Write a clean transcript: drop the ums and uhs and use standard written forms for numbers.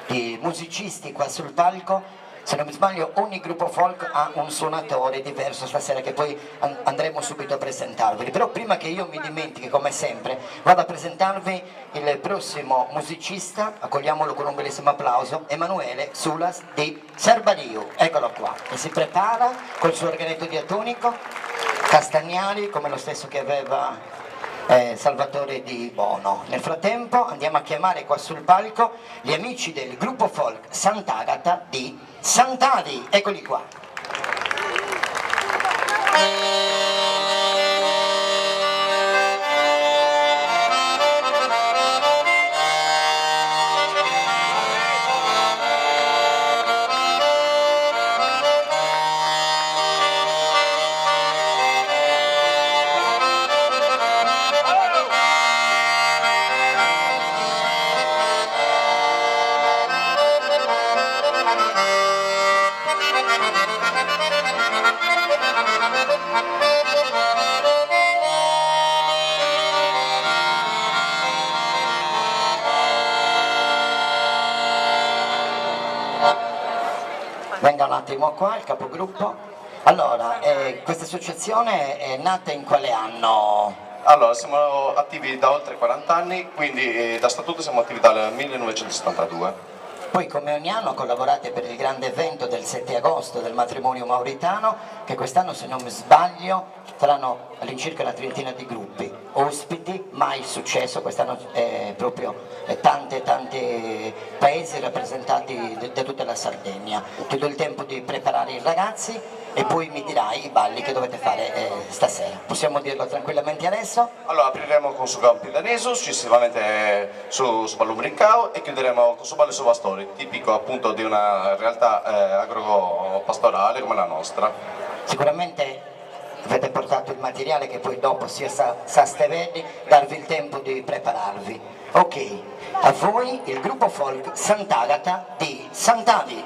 di musicisti qua sul palco. Se non mi sbaglio ogni gruppo folk ha un suonatore diverso stasera che poi andremo subito a presentarveli, però prima che io mi dimentichi, come sempre, vado a presentarvi il prossimo musicista, accogliamolo con un bellissimo applauso, Emanuele Sulas di Serbariu, eccolo qua, e si prepara col suo organetto diatonico, Castagnari come lo stesso che aveva Salvatore Di Bono. Nel frattempo andiamo a chiamare qua sul palco gli amici del gruppo folk Sant'Agata di Sant'Adi, eccoli qua. Venga un attimo qua il capogruppo. Allora, questa associazione è nata in quale anno? Allora, siamo attivi da oltre 40 anni, quindi da statuto siamo attivi dal 1972. Poi come ogni anno collaborate per il grande evento del 7 agosto del matrimonio mauritano, che quest'anno, se non mi sbaglio, saranno all'incirca una trentina di gruppi, ospiti, mai successo, quest'anno proprio tanti paesi rappresentati da tutta la Sardegna. Ti do il tempo di preparare i ragazzi e poi mi dirai i balli che dovete fare stasera. Possiamo dirlo tranquillamente adesso? Allora, apriremo con su Campi Daneso, successivamente su Ballo Brincao e chiuderemo con su Ballo Sovastori, tipico appunto di una realtà agropastorale come la nostra. Sicuramente avete portato il materiale che poi dopo sia sa Stevelli darvi il tempo di prepararvi. Ok, a voi il gruppo folk Sant'Agata di Sant'Adi.